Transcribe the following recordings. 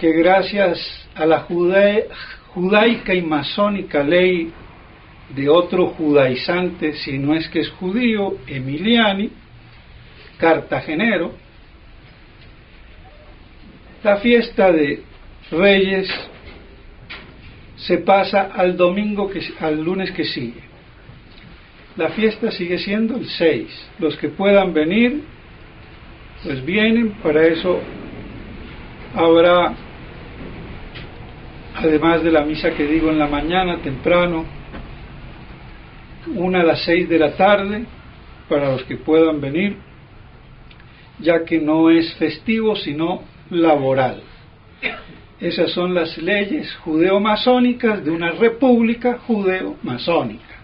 que gracias a la judaica y masónica ley de otro judaizante, si no es que es judío, Emiliani, cartagenero, la fiesta de Reyes se pasa al al lunes que sigue. La fiesta sigue siendo el 6. Los que puedan venir, pues vienen. Para eso habrá, además de la misa que digo en la mañana temprano, una a las 6 de la tarde, para los que puedan venir, ya que no es festivo sino laboral. Esas son las leyes judeo-masónicas de una república judeo-masónica.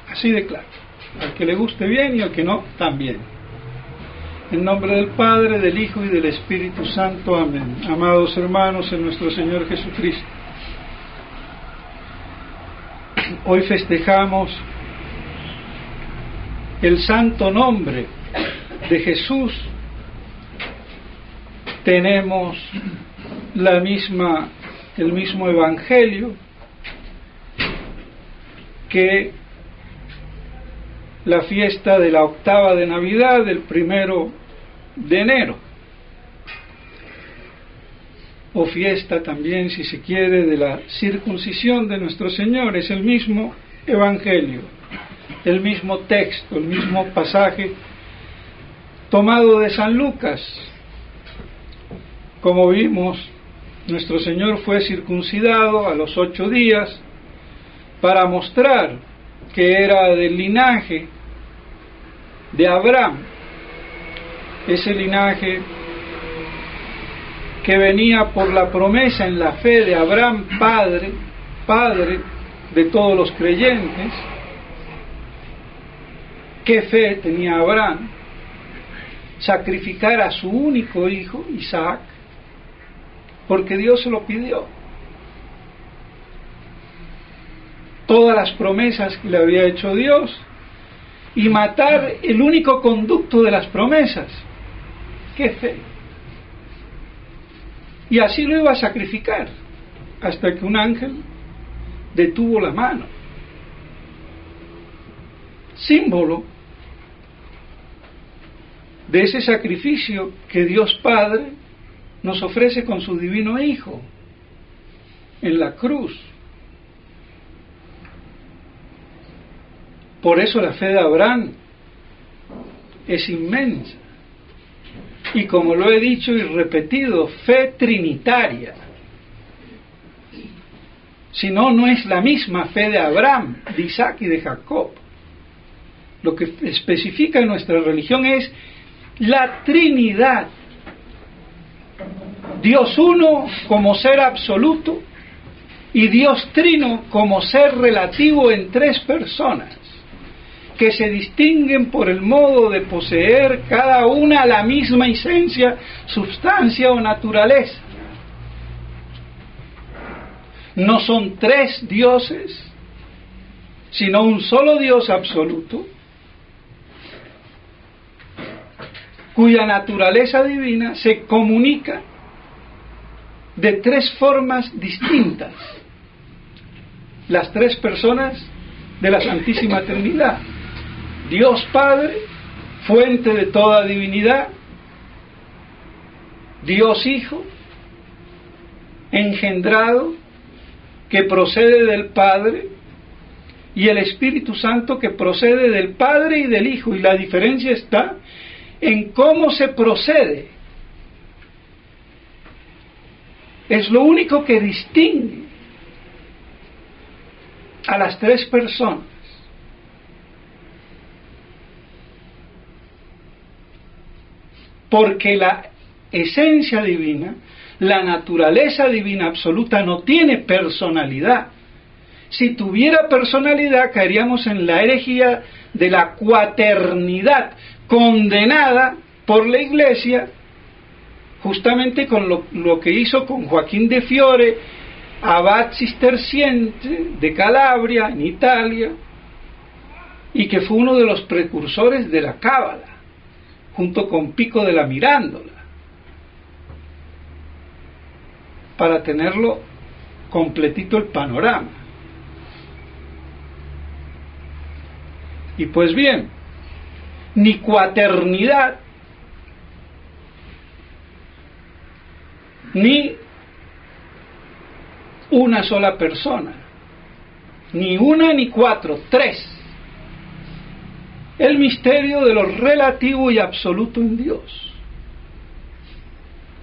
Así de claro. Al que le guste bien y al que no, también. En nombre del Padre, del Hijo y del Espíritu Santo. Amén. Amados hermanos en nuestro Señor Jesucristo, hoy festejamos el santo nombre de Jesús. Tenemos el mismo evangelio que la fiesta de la octava de Navidad, del 1 de enero, o fiesta también, si se quiere, de la circuncisión de nuestro Señor. Es el mismo evangelio, el mismo texto, el mismo pasaje tomado de San Lucas. Como vimos, nuestro Señor fue circuncidado a los 8 días para mostrar que era del linaje de Abraham, ese linaje que venía por la promesa en la fe de Abraham, padre de todos los creyentes. ¿Qué fe tenía Abraham? Sacrificar a su único hijo, Isaac, porque Dios se lo pidió. Todas las promesas que le había hecho Dios, y matar el único conducto de las promesas. ¡Qué fe! Y así lo iba a sacrificar, hasta que un ángel detuvo la mano. Símbolo de ese sacrificio que Dios Padre nos ofrece con su divino Hijo en la cruz. Por eso la fe de Abraham es inmensa. Y como lo he dicho y repetido, fe trinitaria. Si no, no es la misma fe de Abraham, de Isaac y de Jacob. Lo que especifica nuestra religión es la Trinidad. Dios uno como ser absoluto y Dios trino como ser relativo en 3 personas, que se distinguen por el modo de poseer cada una la misma esencia, substancia o naturaleza. No son 3 dioses, sino un solo Dios absoluto, cuya naturaleza divina se comunica de 3 formas distintas. Las 3 personas de la Santísima Trinidad: Dios Padre, fuente de toda divinidad; Dios Hijo, engendrado, que procede del Padre; y el Espíritu Santo, que procede del Padre y del Hijo. Y la diferencia está en cómo se procede. Es lo único que distingue a las 3 personas. Porque la esencia divina, la naturaleza divina absoluta, no tiene personalidad. Si tuviera personalidad, caeríamos en la herejía de la cuaternidad, condenada por la Iglesia, justamente con lo que hizo con Joaquín de Fiore, abad cisterciense de Calabria, en Italia, y que fue uno de los precursores de la Cábala, junto con Pico de la Mirandola. para tenerlo completito el panorama. Y pues bien, ni cuaternidad, ni una sola persona, ni una ni cuatro, tres. El misterio de lo relativo y absoluto en Dios.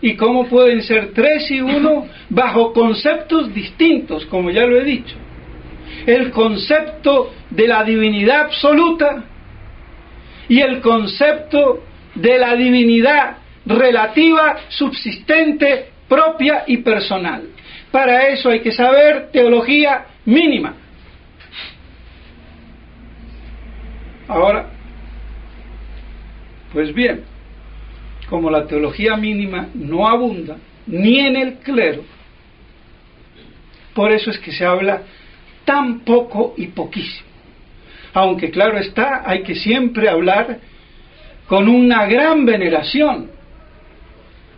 ¿Y cómo pueden ser tres y uno bajo conceptos distintos, como ya lo he dicho? El concepto de la divinidad absoluta y el concepto de la divinidad relativa, subsistente, propia y personal. Para eso hay que saber teología mínima. Ahora, pues bien, como la teología mínima no abunda ni en el clero, por eso es que se habla tan poco y poquísimo. Aunque claro está, hay que siempre hablar con una gran veneración,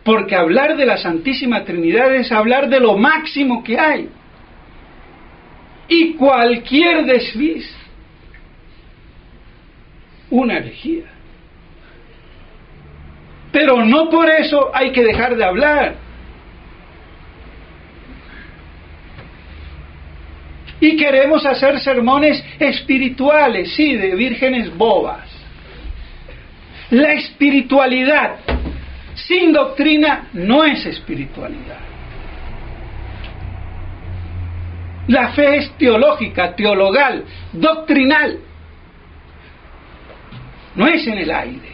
porque hablar de la Santísima Trinidad es hablar de lo máximo que hay. Y cualquier desliz, una herejía. Pero no por eso hay que dejar de hablar. Y queremos hacer sermones espirituales, sí, de vírgenes bobas. La espiritualidad sin doctrina no es espiritualidad. La fe es teológica, teologal, doctrinal. No es en el aire,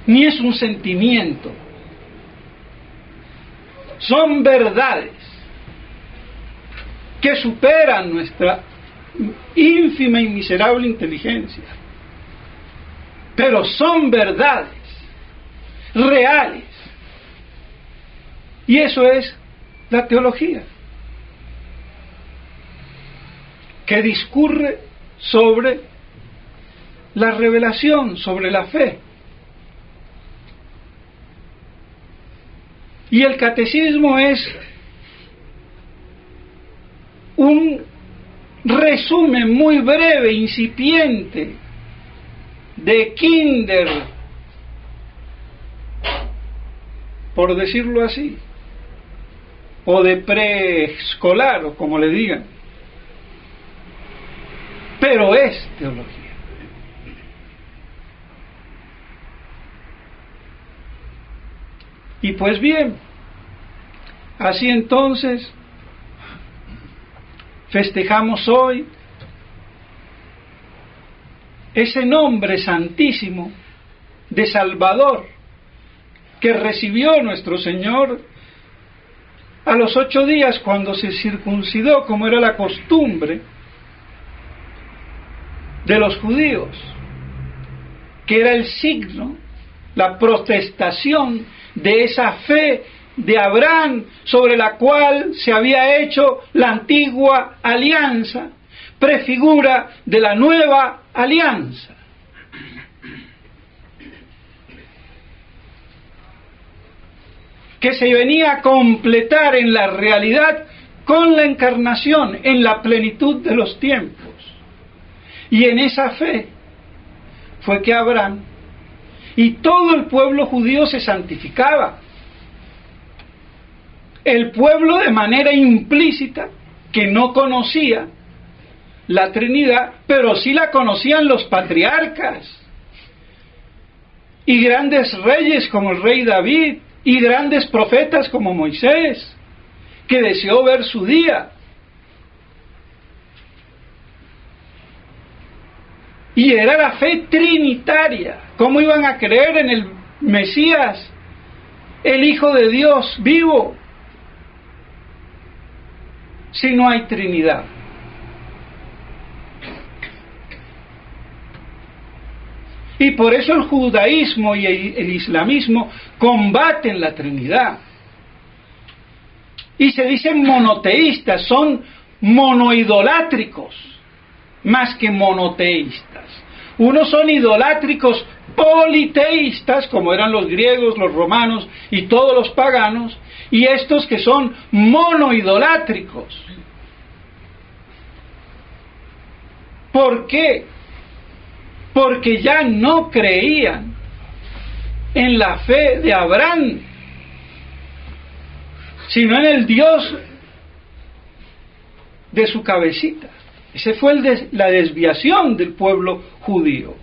ni es un sentimiento. Son verdades que superan nuestra ínfima y miserable inteligencia. Pero son verdades reales. Y eso es la teología, que discurre sobre la revelación, sobre la fe. Y el catecismo es un resumen muy breve, incipiente, de kinder, por decirlo así, o de preescolar, o como le digan. Pero es teología. Y pues bien, así entonces festejamos hoy ese nombre santísimo de Salvador que recibió nuestro Señor a los 8 días cuando se circuncidó, como era la costumbre de los judíos, que era el signo, la protestación de esa fe de Abraham sobre la cual se había hecho la antigua alianza, prefigura de la nueva alianza. Que se venía a completar en la realidad con la encarnación, en la plenitud de los tiempos. Y en esa fe fue que Abraham y todo el pueblo judío se santificaba. El pueblo de manera implícita, que no conocía la Trinidad, pero sí la conocían los patriarcas y grandes reyes como el rey David y grandes profetas como Moisés, que deseó ver su día. Y era la fe trinitaria. ¿Cómo iban a creer en el Mesías, el Hijo de Dios vivo, si no hay Trinidad? Y por eso el judaísmo y el islamismo combaten la Trinidad. Y se dicen monoteístas, son monoidolátricos, más que monoteístas. Unos son idolátricos politeístas, como eran los griegos, los romanos y todos los paganos, y estos que son monoidolátricos. ¿Por qué? Porque ya no creían en la fe de Abraham, sino en el Dios de su cabecita. Esa fue la desviación del pueblo judío,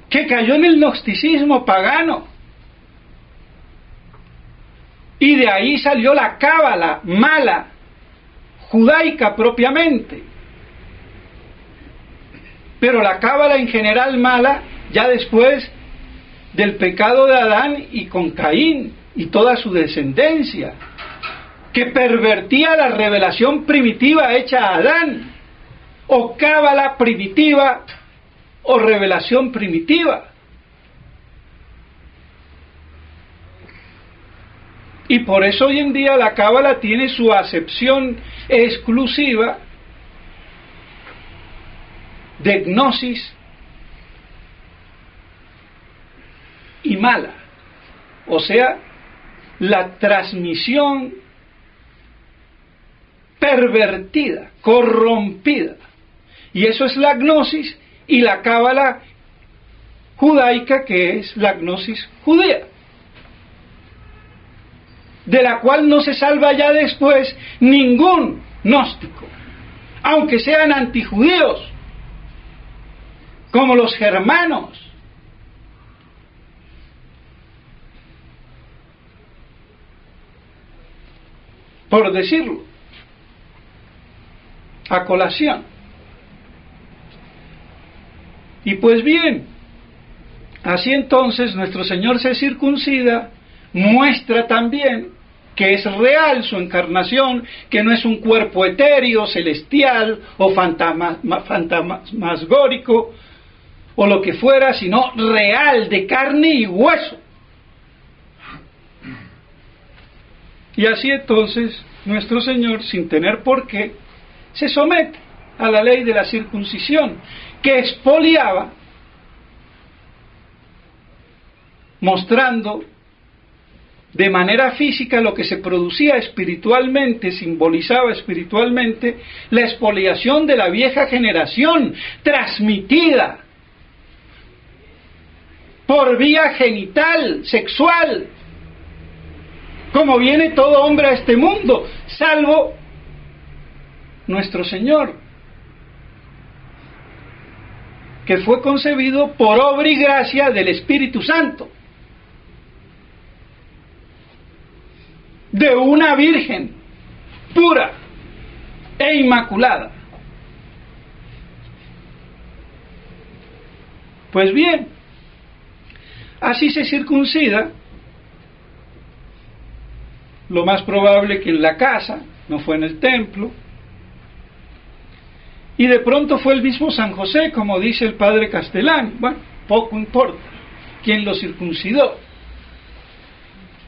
que cayó en el gnosticismo pagano, y de ahí salió la cábala mala, judaica propiamente. Pero la cábala en general mala, ya después del pecado de Adán y con Caín y toda su descendencia, que pervertía la revelación primitiva hecha a Adán, o cábala primitiva, o revelación primitiva. Y por eso hoy en día la cábala tiene su acepción exclusiva de gnosis y mala, o sea, la transmisión pervertida, corrompida. Y eso es la gnosis y la cábala judaica, que es la gnosis judía, de la cual no se salva ya después ningún gnóstico, aunque sean antijudíos, como los germanos. Por decirlo, a colación. Y pues bien, así entonces nuestro Señor se circuncida, muestra también que es real su encarnación, que no es un cuerpo etéreo, celestial o fantasmagórico o lo que fuera, sino real, de carne y hueso. Y así entonces nuestro Señor, sin tener por qué, se somete a la ley de la circuncisión, que expoliaba, mostrando de manera física lo que se producía espiritualmente, simbolizaba espiritualmente la expoliación de la vieja generación, transmitida por vía genital, sexual, como viene todo hombre a este mundo, salvo nuestro Señor, que fue concebido por obra y gracia del Espíritu Santo, de una virgen pura e inmaculada. Pues bien, así se circuncida, lo más probable que en la casa, no fue en el templo, y de pronto fue el mismo San José, como dice el padre Castellani. Bueno, poco importa quién lo circuncidó.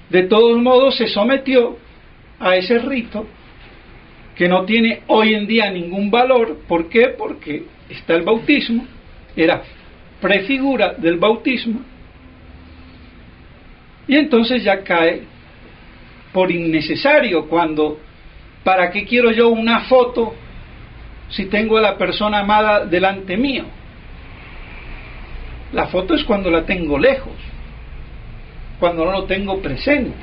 De todos modos se sometió a ese rito que no tiene hoy en día ningún valor. ¿Por qué? Porque está el bautismo, era prefigura del bautismo, y entonces ya cae por innecesario. Cuando, ¿para qué quiero yo una foto si tengo a la persona amada delante mío? La foto es cuando la tengo lejos, cuando no lo tengo presente.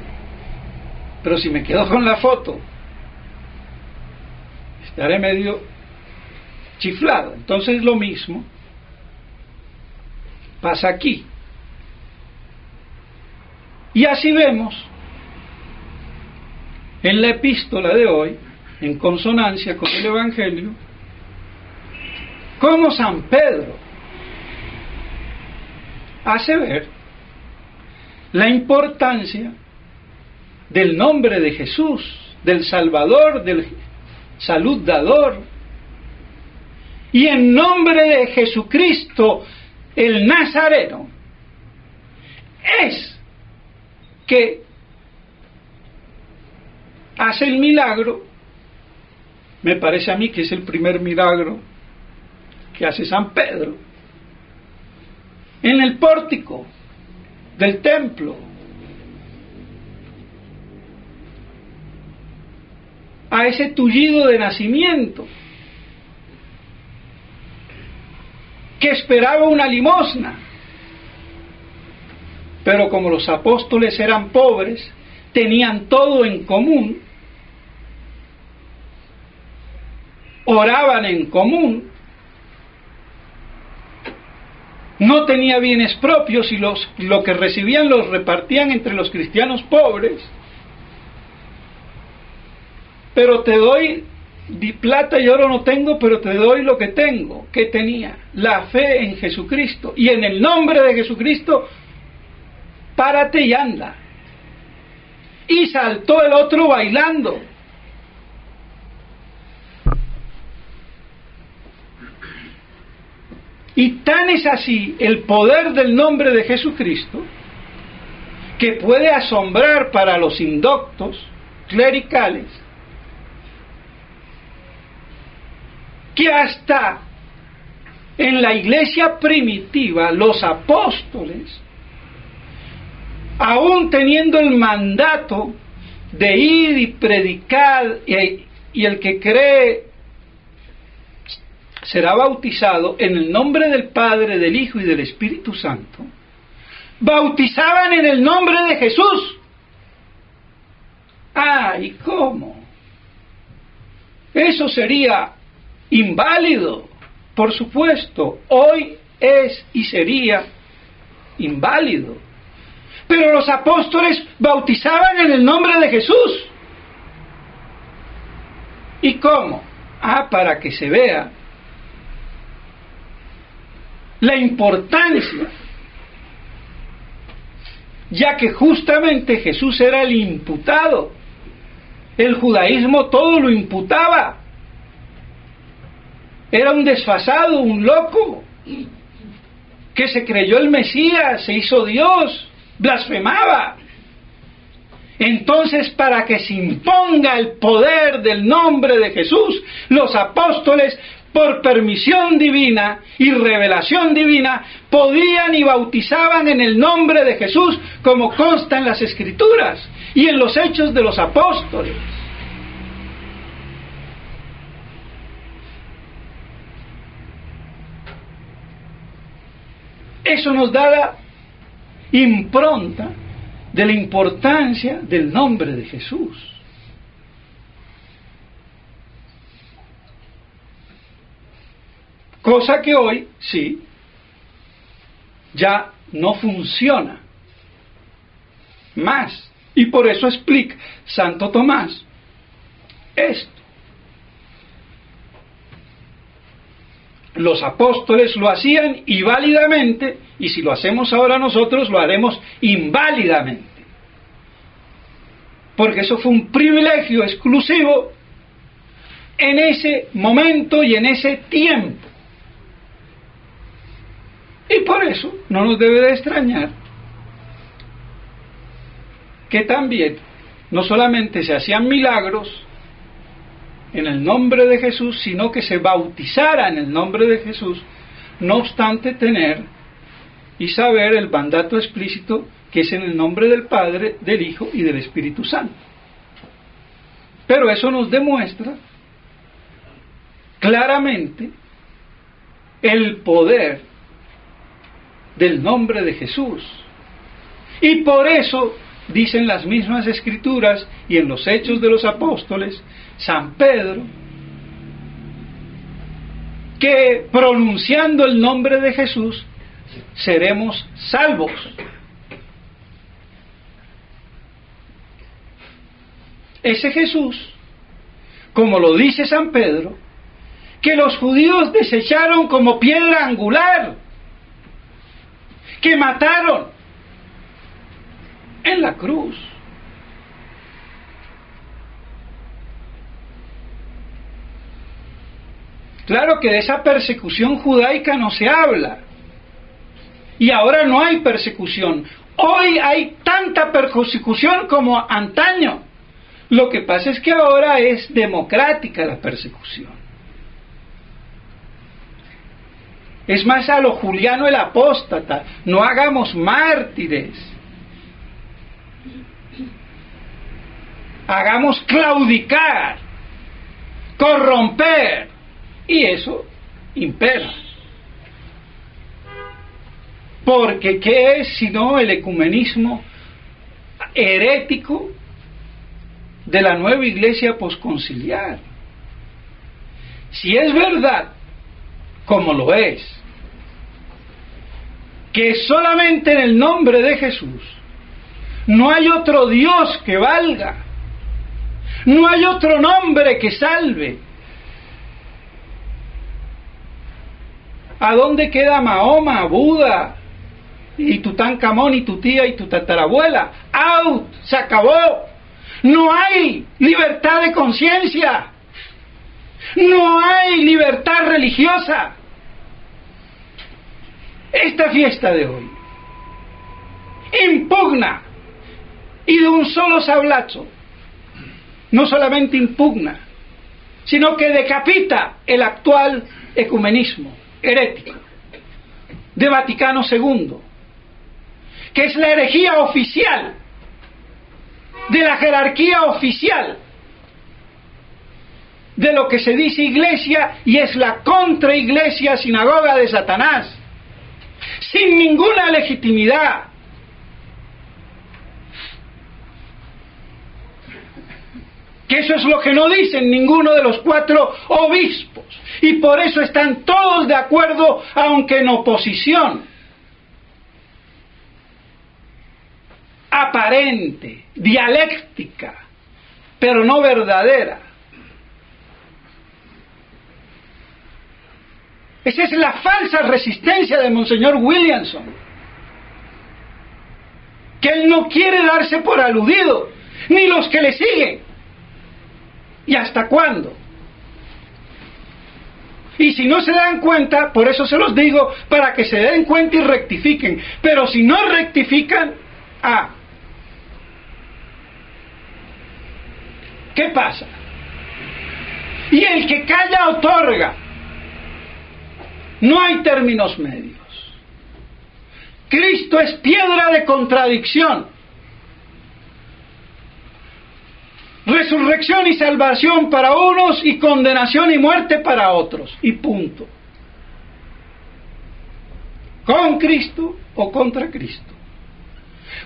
Pero si me quedo con la foto, estaré medio chiflado. Entonces lo mismo pasa aquí. Y así vemos en la epístola de hoy, en consonancia con el Evangelio, cómo San Pedro hace ver la importancia del nombre de Jesús, del Salvador, del salud dador, y en nombre de Jesucristo el Nazareno es que hace el milagro. Me parece a mí que es el primer milagro que hace San Pedro en el pórtico del templo. A ese tullido de nacimiento que esperaba una limosna. Pero como los apóstoles eran pobres, tenían todo en común, oraban en común, no tenía bienes propios y lo que recibían los repartían entre los cristianos pobres. Pero te doy, plata y oro no tengo, pero te doy lo que tengo. ¿Qué tenía? La fe en Jesucristo. Y en el nombre de Jesucristo, párate y anda. Y saltó el otro bailando. Y tan es así el poder del nombre de Jesucristo, que puede asombrar para los indoctos clericales, que hasta en la iglesia primitiva los apóstoles, aún teniendo el mandato de ir y predicar, y el que cree será bautizado en el nombre del Padre, del Hijo y del Espíritu Santo, bautizaban en el nombre de Jesús. ¿Y cómo? Eso sería inválido, por supuesto. Hoy es y sería inválido. Pero los apóstoles bautizaban en el nombre de Jesús. ¿Y cómo? Para que se vea la importancia, ya que justamente Jesús era el imputado. El judaísmo todo lo imputaba. Era un desfasado, un loco, que se creyó el Mesías, se hizo Dios, blasfemaba. Entonces, para que se imponga el poder del nombre de Jesús, los apóstoles, por permisión divina y revelación divina, podían y bautizaban en el nombre de Jesús, como consta en las Escrituras y en los Hechos de los Apóstoles. Eso nos da la impronta de la importancia del nombre de Jesús. Cosa que hoy, sí, ya no funciona más. Y por eso explica Santo Tomás esto. Los apóstoles lo hacían y válidamente, y si lo hacemos ahora nosotros, lo haremos inválidamente. Porque eso fue un privilegio exclusivo en ese momento y en ese tiempo. Y por eso no nos debe de extrañar que también no solamente se hacían milagros en el nombre de Jesús, sino que se bautizara en el nombre de Jesús, no obstante tener y saber el mandato explícito que es en el nombre del Padre, del Hijo y del Espíritu Santo. Pero eso nos demuestra claramente el poder del nombre de Jesús. Y por eso dicen las mismas Escrituras y en los Hechos de los Apóstoles, San Pedro, que pronunciando el nombre de Jesús seremos salvos. Ese Jesús, como lo dice San Pedro, que los judíos desecharon como piedra angular, que mataron en la cruz. Claro que de esa persecución judaica no se habla. Y ahora no hay persecución. Hoy hay tanta persecución como antaño. Lo que pasa es que ahora es democrática la persecución. Es más a lo Juliano el apóstata. No hagamos mártires. Hagamos claudicar, corromper. Y eso impera. Porque ¿qué es sino el ecumenismo herético de la nueva iglesia posconciliar? Si es verdad, como lo es, que solamente en el nombre de Jesús no hay otro Dios que valga, no hay otro nombre que salve, ¿a dónde queda Mahoma, Buda y Tutankamón y tu tía y tu tatarabuela? ¡Out! ¡Se acabó! No hay libertad de conciencia, no hay libertad religiosa. Esta fiesta de hoy impugna, y de un solo sablazo, no solamente impugna, sino que decapita el actual ecumenismo herético de Vaticano II, que es la herejía oficial de la jerarquía oficial de lo que se dice iglesia, y es la contraiglesia, sinagoga de Satanás, sin ninguna legitimidad. Que eso es lo que no dicen ninguno de los 4 obispos, y por eso están todos de acuerdo, aunque en oposición aparente, dialéctica, pero no verdadera. Esa es la falsa resistencia de Monseñor Williamson, que él no quiere darse por aludido, ni los que le siguen. ¿Y hasta cuándo? Y si no se dan cuenta, por eso se los digo, para que se den cuenta y rectifiquen. Pero si no rectifican, ¿qué pasa? Y el que calla otorga. No hay términos medios. Cristo es piedra de contradicción. Resurrección y salvación para unos y condenación y muerte para otros. Y punto. Con Cristo o contra Cristo.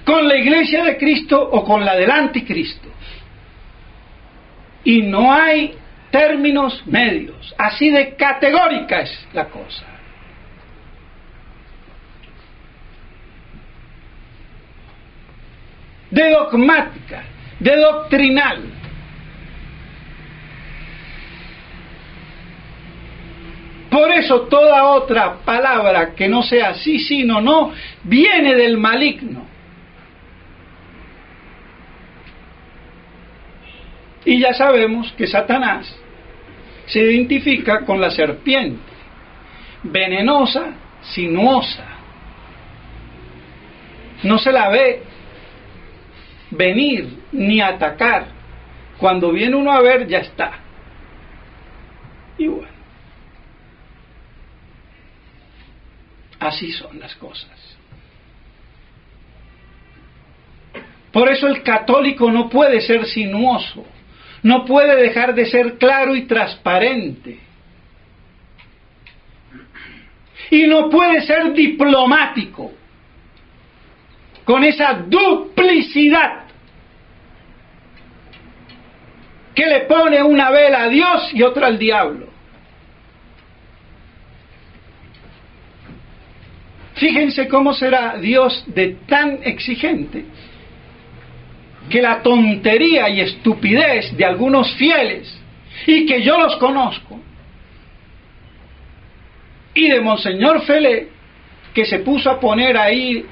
Con la iglesia de Cristo o con la del anticristo. Y no hay términos medios. Así de categórica es la cosa. De dogmática, de doctrinal. Por eso toda otra palabra que no sea sí, sí, no, no, viene del maligno. Y ya sabemos que Satanás se identifica con la serpiente, venenosa, sinuosa. No se la ve venir ni atacar. Cuando viene uno a ver, ya está. Y bueno, así son las cosas. Por eso el católico no puede ser sinuoso, no puede dejar de ser claro y transparente. Y no puede ser diplomático, con esa duplicidad que le pone una vela a Dios y otra al diablo. Fíjense cómo será Dios de tan exigente que la tontería y estupidez de algunos fieles, y que yo los conozco, y de Monseñor Felé, que se puso a poner ahí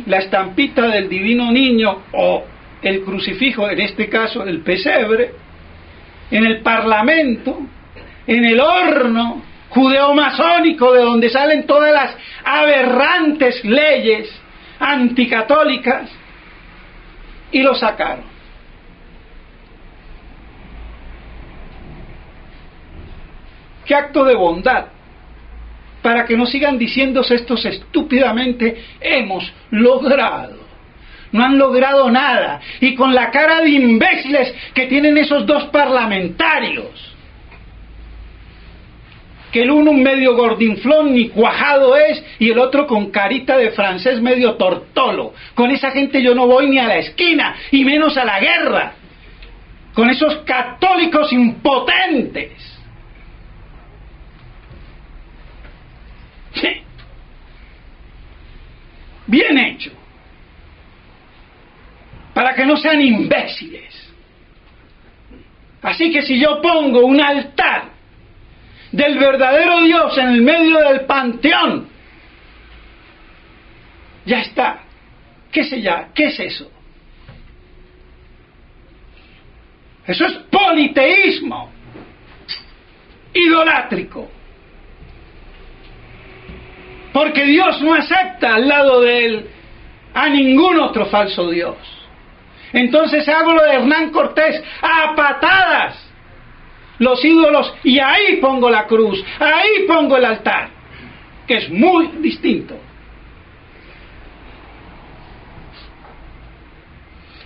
la estampita del divino niño o el crucifijo, en este caso el pesebre, en el parlamento, en el horno judeo-masónico de donde salen todas las aberrantes leyes anticatólicas, y lo sacaron. ¿Qué acto de bondad? para que no sigan diciéndose estos estúpidamente, hemos logrado. No han logrado nada. Y con la cara de imbéciles que tienen esos dos parlamentarios, que el uno un medio gordinflón ni cuajado es, y el otro con carita de francés medio tortolo. Con esa gente yo no voy ni a la esquina, y menos a la guerra. Con esos católicos impotentes. Sí. Bien hecho. Para que no sean imbéciles. Así que si yo pongo un altar del verdadero Dios en el medio del panteón, ya está. ¿Qué es eso? Eso es politeísmo idolátrico. Porque Dios no acepta al lado de él a ningún otro falso Dios. Entonces hago lo de Hernán Cortés, a patadas los ídolos, y ahí pongo la cruz, ahí pongo el altar, que es muy distinto.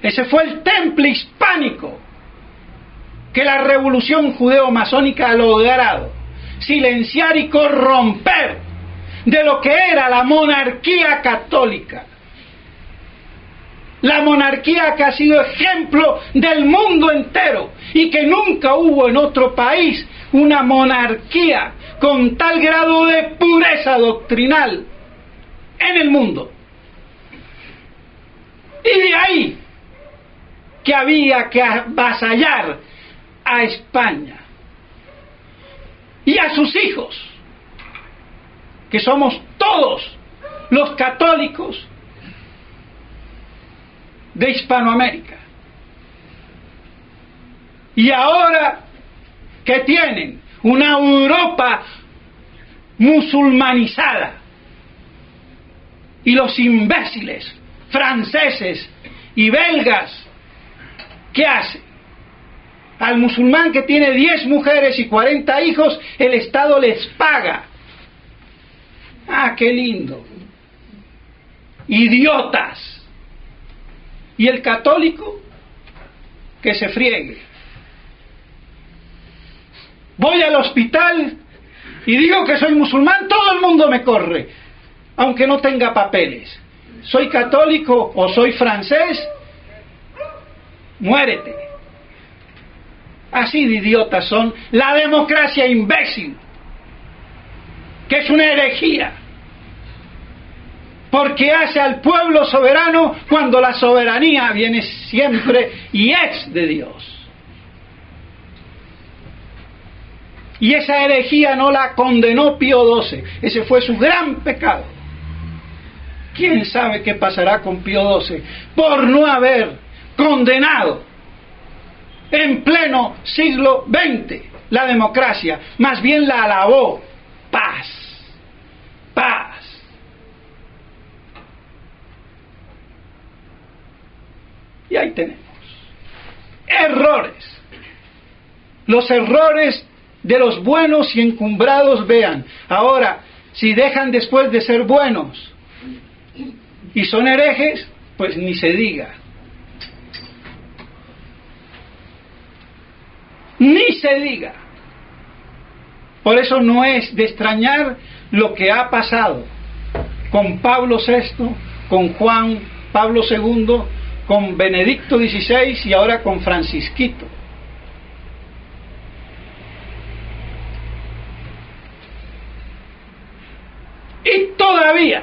Ese fue el temple hispánico que la revolución judeo-masónica ha logrado silenciar y corromper de lo que era la monarquía católica. La monarquía que ha sido ejemplo del mundo entero, y que nunca hubo en otro país una monarquía con tal grado de pureza doctrinal en el mundo. Y de ahí que había que avasallar a España y a sus hijos, que somos todos los católicos de Hispanoamérica. Y ahora que tienen una Europa musulmanizada, y los imbéciles franceses y belgas, ¿qué hacen? Al musulmán que tiene 10 mujeres y 40 hijos, el Estado les paga. ¡Ah, qué lindo! ¡Idiotas! Y el católico, que se friegue. Voy al hospital y digo que soy musulmán, todo el mundo me corre, aunque no tenga papeles. Soy católico o soy francés, muérete. Así de idiotas son. La democracia imbécil, que es una herejía, porque hace al pueblo soberano cuando la soberanía viene siempre y es de Dios. Y esa herejía no la condenó Pío XII, ese fue su gran pecado. ¿Quién sabe qué pasará con Pío XII por no haber condenado en pleno siglo XX la democracia? Más bien la alabó. Paz, paz. Y ahí tenemos errores. Los errores de los buenos y encumbrados vean. Ahora, si dejan después de ser buenos y son herejes, pues ni se diga. Ni se diga. Por eso no es de extrañar lo que ha pasado con Pablo VI, con Juan Pablo II, con Benedicto XVI y ahora con Francisquito. Y todavía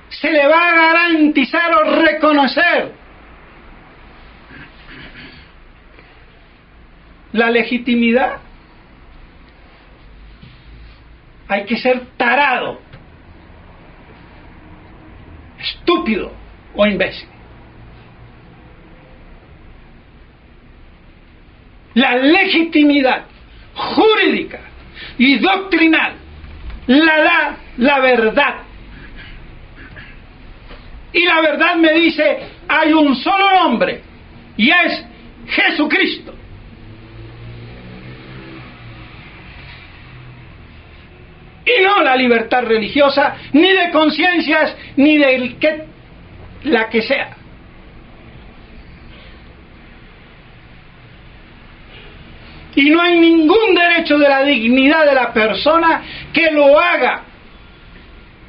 se le va a garantizar o reconocer la legitimidad. Hay que ser tarado, estúpido o imbécil. La legitimidad jurídica y doctrinal la da la verdad. Y la verdad me dice, hay un solo hombre, y es Jesucristo. y no la libertad religiosa, ni de conciencias, ni de la que sea. Y no hay ningún derecho de la dignidad de la persona que lo haga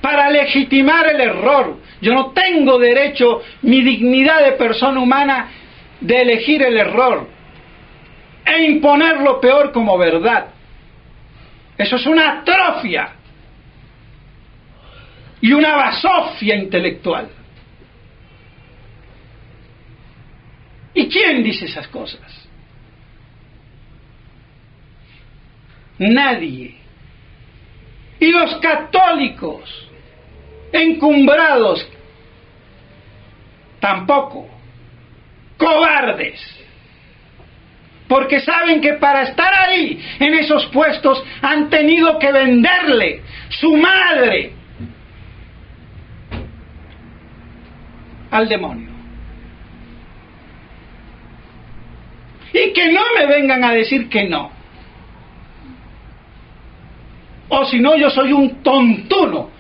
para legitimar el error. Yo no tengo derecho, mi dignidad de persona humana, de elegir el error e imponer lo peor como verdad. Eso es una atrofia y una basofia intelectual. ¿Y quién dice esas cosas? Nadie. Y los católicos encumbrados tampoco. Cobardes. Porque saben que para estar ahí, en esos puestos, han tenido que venderle su madre al demonio. Y que no me vengan a decir que no. O si no, yo soy un tontuno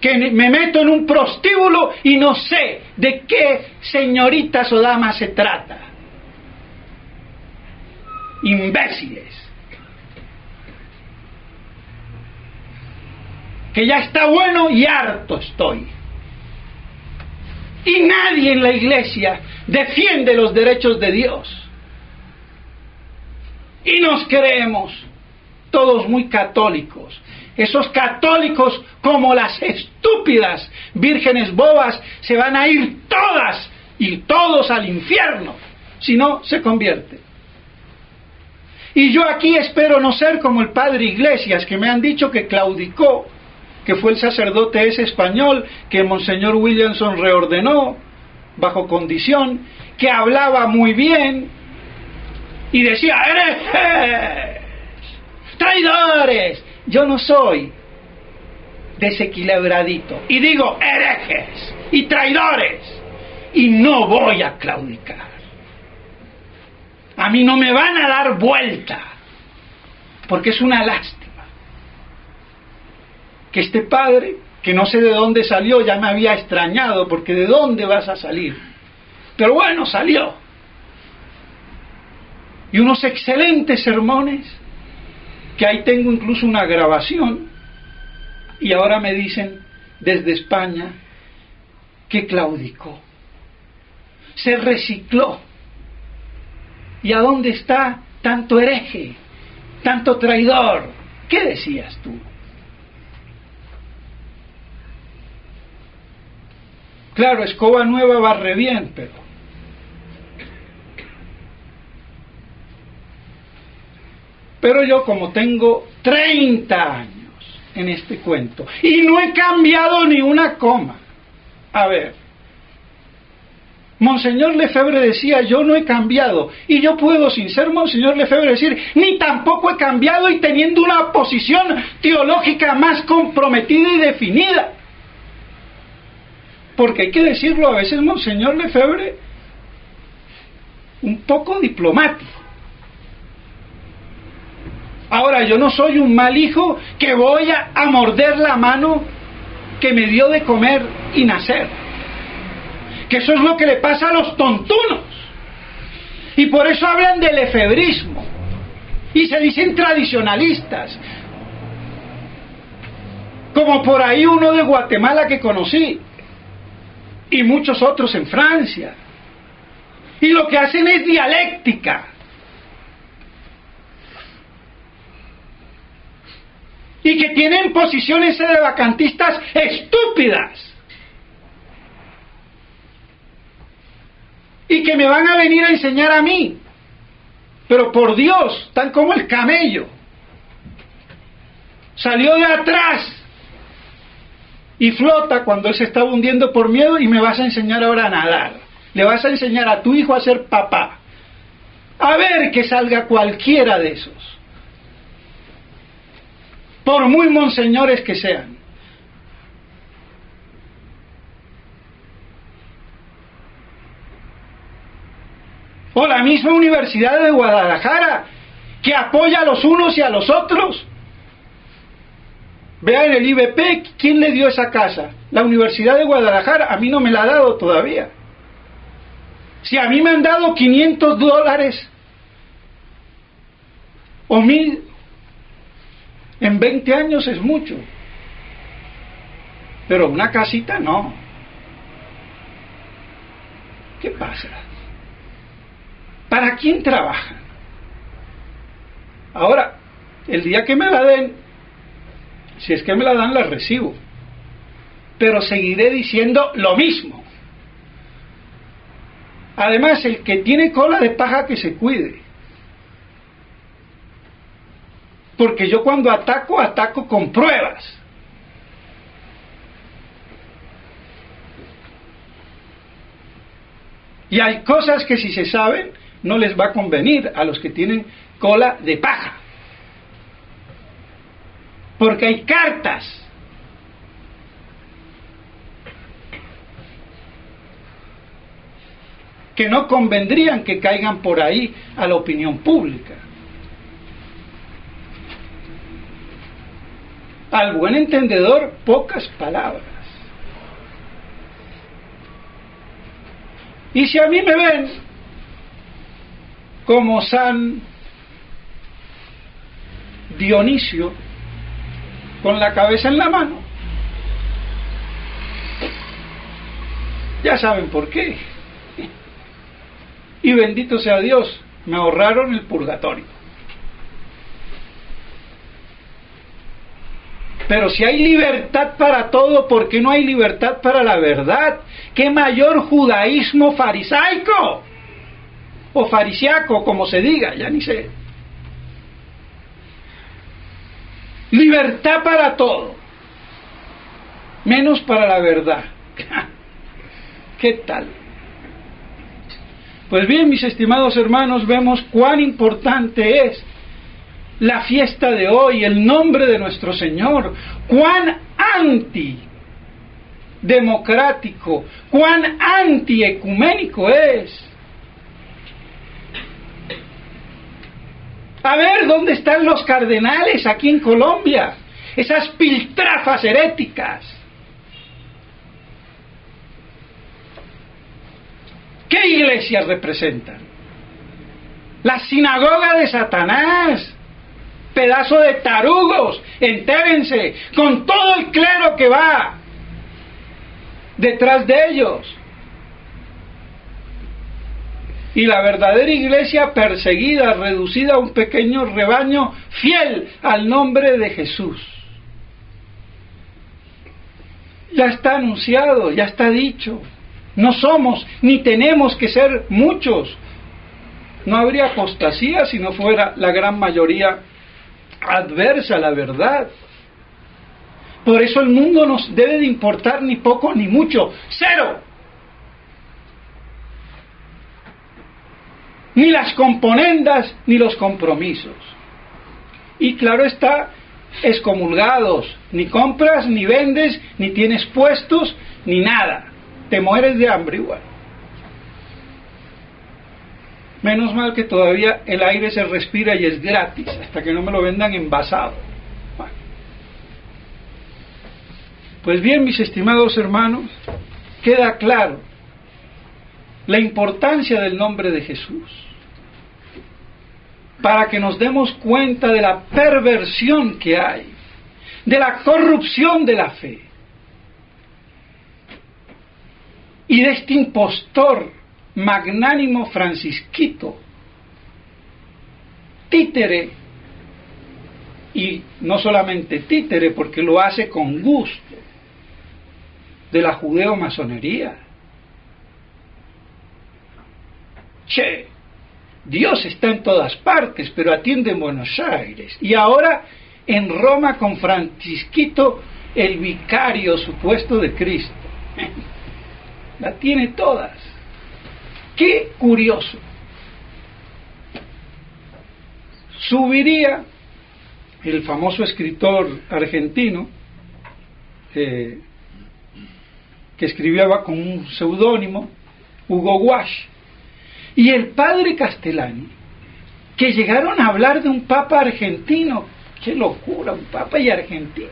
que me meto en un prostíbulo y no sé de qué señoritas o damas se trata. Imbéciles. Que ya está bueno y harto estoy. Y nadie en la iglesia defiende los derechos de Dios. Y nos creemos todos muy católicos. Esos católicos, como las estúpidas vírgenes bobas, se van a ir todas y todos al infierno, si no se convierten. Y yo aquí espero no ser como el padre Iglesias, que me han dicho que claudicó, que fue el sacerdote ese español que Monseñor Williamson reordenó bajo condición, que hablaba muy bien y decía: herejes, traidores. Yo no soy desequilibradito y digo herejes y traidores y no voy a claudicar. A mí no me van a dar vuelta, porque es una lástima que este padre, que no sé de dónde salió, ya me había extrañado, porque ¿de dónde vas a salir? Pero bueno, salió. Y unos excelentes sermones, que ahí tengo incluso una grabación, y ahora me dicen desde España que claudicó, se recicló. ¿Y a dónde está tanto hereje, tanto traidor? ¿Qué decías tú? Claro, escoba nueva barre bien, pero yo, como tengo 30 años en este cuento y no he cambiado ni una coma. A ver, Monseñor Lefebvre decía: yo no he cambiado, y yo puedo, sin ser Monseñor Lefebvre, decir: ni tampoco he cambiado, y teniendo una posición teológica más comprometida y definida. Porque hay que decirlo, a veces Monseñor Lefebvre un poco diplomático. Ahora, yo no soy un mal hijo que voy a morder la mano que me dio de comer y nacer. Que eso es lo que le pasa a los tontunos. Y por eso hablan del lefebrismo. Y se dicen tradicionalistas. Como por ahí uno de Guatemala que conocí. Y muchos otros en Francia. Y lo que hacen es dialéctica. Y que tienen posiciones de vacantistas estúpidas. Y que me van a venir a enseñar a mí. Pero por Dios, tan como el camello. Salió de atrás y flota cuando él se estaba hundiendo por miedo, y me vas a enseñar ahora a nadar. Le vas a enseñar a tu hijo a ser papá. A ver que salga cualquiera de esos. Por muy monseñores que sean. O la misma Universidad de Guadalajara, que apoya a los unos y a los otros. Vean el IBP, ¿quién le dio esa casa? La Universidad de Guadalajara, a mí no me la ha dado todavía. Si a mí me han dado $500 o 1,000 en 20 años es mucho, pero una casita no. ¿Qué pasa? ¿Para quién trabajan? Ahora, el día que me la den, si es que me la dan, la recibo, pero seguiré diciendo lo mismo. Además, el que tiene cola de paja, que se cuide, porque yo cuando ataco con pruebas. Y hay cosas que, si se saben, no les va a convenir a los que tienen cola de paja, porque hay cartas que no convendrían que caigan por ahí a la opinión pública. Al buen entendedor, pocas palabras. Y si a mí me ven como San Dionisio, con la cabeza en la mano, ya saben por qué. Y bendito sea Dios, me ahorraron el purgatorio. Pero si hay libertad para todo, ¿por qué no hay libertad para la verdad? ¿Qué mayor judaísmo farisaico? O farisiaco, como se diga, ya ni sé. Libertad para todo, menos para la verdad. ¿Qué tal? Pues bien, mis estimados hermanos, vemos cuán importante es la fiesta de hoy, el nombre de nuestro Señor, cuán antidemocrático, cuán antiecuménico es. A ver, ¿dónde están los cardenales aquí en Colombia? Esas piltrafas heréticas. ¿Qué iglesias representan? La sinagoga de Satanás. Pedazo de tarugos, entérense, con todo el clero que va detrás de ellos. Y la verdadera iglesia perseguida, reducida a un pequeño rebaño fiel al nombre de Jesús. Ya está anunciado, ya está dicho. No somos ni tenemos que ser muchos. No habría apostasía si no fuera la gran mayoría adversa a la verdad. Por eso el mundo nos debe de importar ni poco ni mucho, cero. Ni las componendas ni los compromisos. Y claro está, excomulgados, ni compras, ni vendes, ni tienes puestos, ni nada. Te mueres de hambre igual. Menos mal que todavía el aire se respira y es gratis, hasta que no me lo vendan envasado. Bueno. Pues bien, mis estimados hermanos, queda claro la importancia del nombre de Jesús, para que nos demos cuenta de la perversión que hay, de la corrupción de la fe, y de este impostor magnánimo francisquito, títere, y no solamente títere, porque lo hace con gusto, de la judeo-masonería. Che, Dios está en todas partes, pero atiende en Buenos Aires, y ahora en Roma con Francisquito, el vicario supuesto de Cristo. La tiene todas. Qué curioso. Subiría el famoso escritor argentino que escribía con un seudónimo, Hugo Wash, y el padre Castellani, que llegaron a hablar de un papa argentino. Qué locura, un papa y argentino.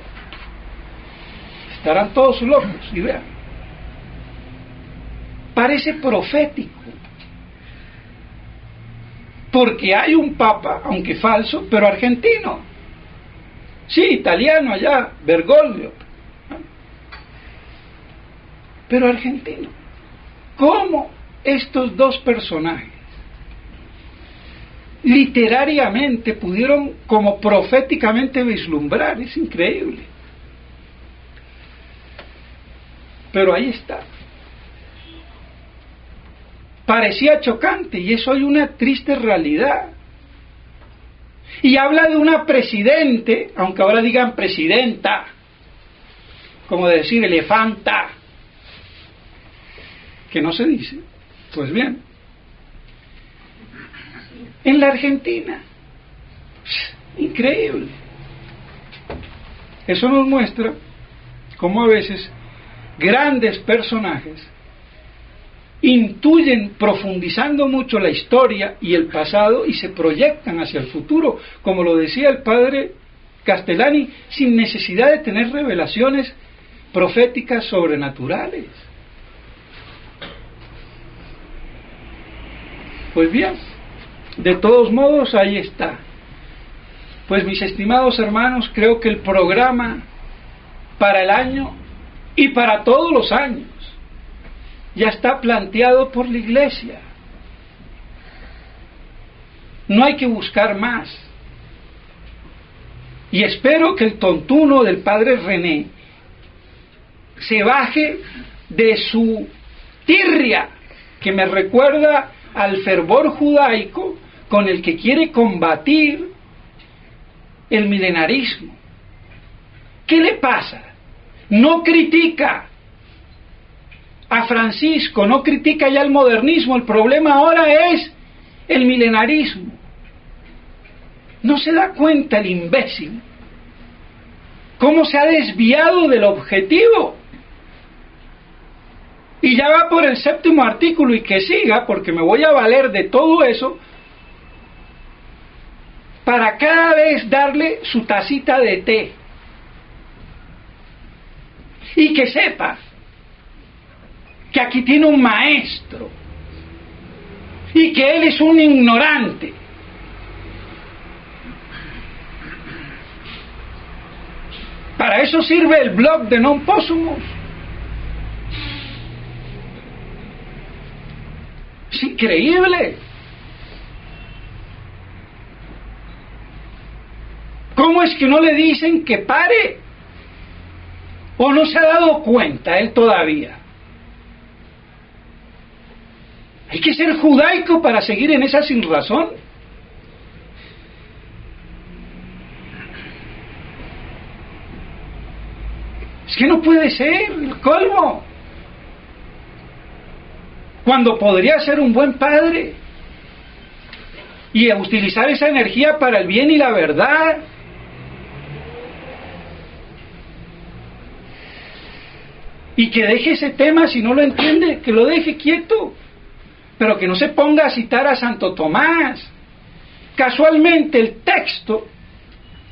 estarán todos locos, y vean, parece profético, porque hay un papa, aunque falso, pero argentino, sí, italiano allá, Bergoglio, pero argentino. ¿Cómo estos dos personajes literariamente pudieron como proféticamente vislumbrar? Es increíble. Pero ahí está. Parecía chocante y es hoy una triste realidad. Y habla de una presidente, aunque ahora digan presidenta, como decir elefanta, que no se dice. Pues bien, en la Argentina, increíble. Eso nos muestra cómo a veces grandes personajes intuyen profundizando mucho la historia y el pasado y se proyectan hacia el futuro, como lo decía el padre Castellani, sin necesidad de tener revelaciones proféticas sobrenaturales. Pues bien, de todos modos ahí está. Pues mis estimados hermanos, creo que el programa para el año y para todos los años ya está planteado por la Iglesia. No hay que buscar más. Y espero que el tontuno del padre René se baje de su tirria, que me recuerda al fervor judaico con el que quiere combatir el milenarismo. ¿Qué le pasa? No critica a Francisco, no critica ya el modernismo, el problema ahora es el milenarismo. ¿No se da cuenta el imbécil cómo se ha desviado del objetivo? Y ya va por el 7º artículo, y que siga, porque me voy a valer de todo eso para cada vez darle su tacita de té. Y que sepa que aquí tiene un maestro y que él es un ignorante. Para eso sirve el blog de Non Possumus. Es increíble. ¿Cómo es que no le dicen que pare? ¿O no se ha dado cuenta él todavía? Hay que ser judaico para seguir en esa sinrazón. Es que no puede ser el colmo. Cuando podría ser un buen padre y utilizar esa energía para el bien y la verdad. Y que deje ese tema, si no lo entiende, que lo deje quieto, pero que no se ponga a citar a Santo Tomás. Casualmente el texto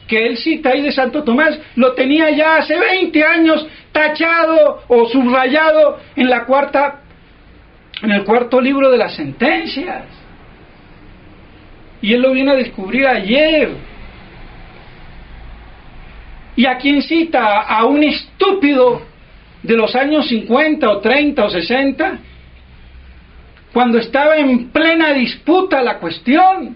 que él cita ahí de Santo Tomás lo tenía ya hace 20 años tachado o subrayado en el cuarto libro de las sentencias, y él lo viene a descubrir ayer. ¿Y a quién cita? A un estúpido de los años 50 o 30 o 60, cuando estaba en plena disputa la cuestión.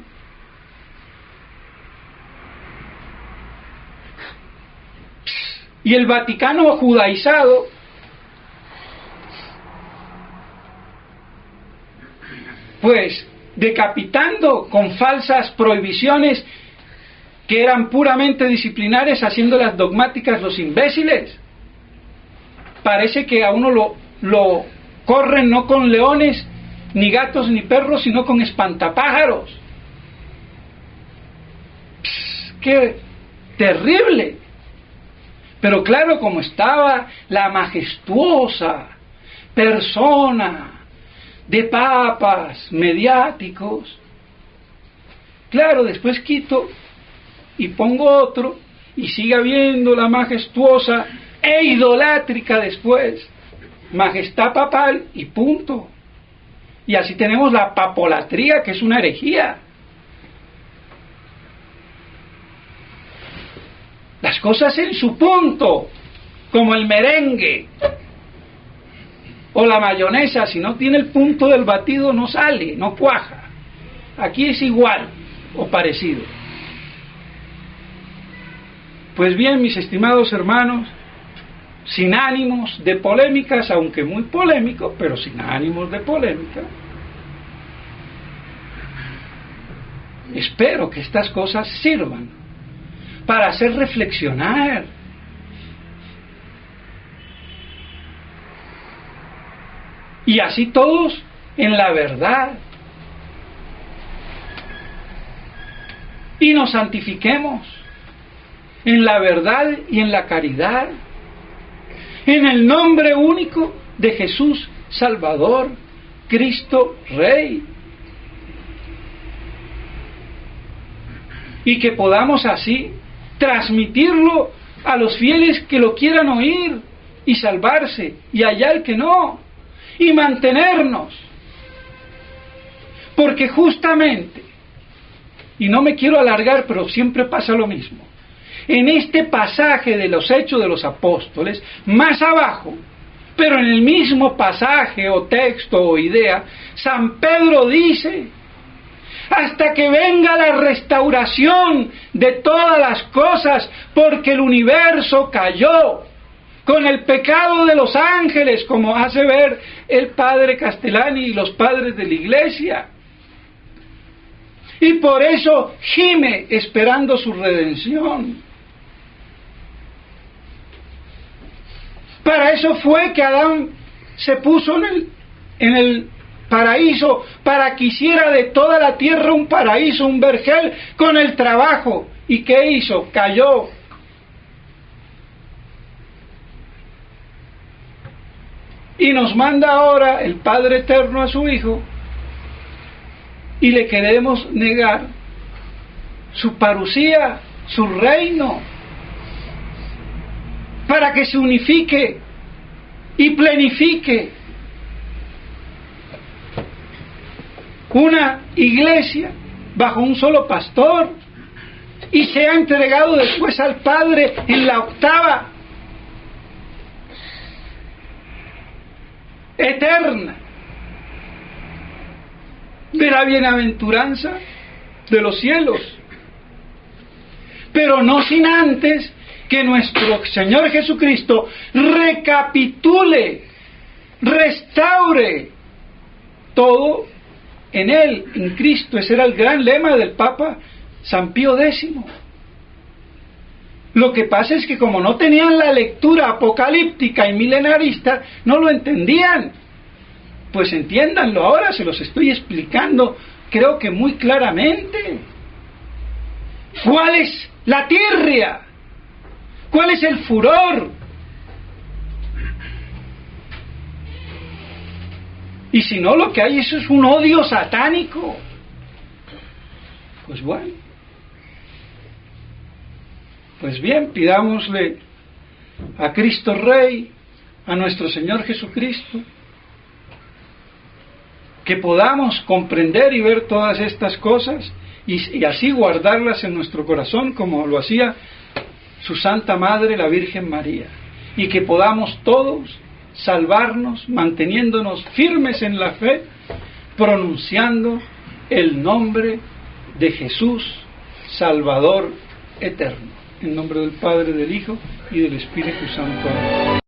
Y el Vaticano judaizado pues decapitando con falsas prohibiciones que eran puramente disciplinarias, haciéndolas dogmáticas los imbéciles. Parece que a uno lo corren no con leones, ni gatos, ni perros, sino con espantapájaros. ¡Qué terrible! Pero claro, como estaba la majestuosa persona de papas mediáticos, claro, después quito y pongo otro y sigue habiendo la majestuosa e idolátrica después, majestad papal y punto. Y así tenemos la papolatría, que es una herejía. Las cosas en su punto, como el merengue o la mayonesa, si no tiene el punto del batido no sale, no cuaja. Aquí es igual o parecido. Pues bien, mis estimados hermanos, sin ánimos de polémicas, aunque muy polémico, pero sin ánimos de polémica, espero que estas cosas sirvan para hacer reflexionar. Y así todos en la verdad. Y nos santifiquemos en la verdad y en la caridad, en el nombre único de Jesús Salvador, Cristo Rey. Y que podamos así transmitirlo a los fieles que lo quieran oír y salvarse, y allá el que no, y mantenernos. Porque justamente, y no me quiero alargar, pero siempre pasa lo mismo, en este pasaje de los Hechos de los Apóstoles, más abajo, pero en el mismo pasaje o texto o idea, San Pedro dice: hasta que venga la restauración de todas las cosas, porque el universo cayó con el pecado de los ángeles, como hace ver el padre Castellani y los padres de la Iglesia. Y por eso gime esperando su redención. Para eso fue que Adán se puso en el paraíso, para que hiciera de toda la tierra un paraíso, un vergel con el trabajo. ¿Y qué hizo? Cayó. Y nos manda ahora el Padre Eterno a su Hijo, y le queremos negar su parucía, su reino, para que se unifique y plenifique una iglesia bajo un solo pastor, y sea entregado después al Padre en la octava eterna de la bienaventuranza de los cielos, pero no sin antes que nuestro Señor Jesucristo recapitule, restaure todo en Él, en Cristo. Ese era el gran lema del Papa San Pío X. Lo que pasa es que como no tenían la lectura apocalíptica y milenarista, no lo entendían. Pues entiéndanlo ahora, se los estoy explicando, creo que muy claramente. ¿Cuál es la tirria? ¿Cuál es el furor? Y si no, lo que hay eso es un odio satánico. Pues bueno. Pues bien, pidámosle a Cristo Rey, a nuestro Señor Jesucristo, que podamos comprender y ver todas estas cosas y así guardarlas en nuestro corazón como lo hacía su Santa Madre, la Virgen María, y que podamos todos salvarnos manteniéndonos firmes en la fe, pronunciando el nombre de Jesús, Salvador eterno. En nombre del Padre, del Hijo y del Espíritu Santo.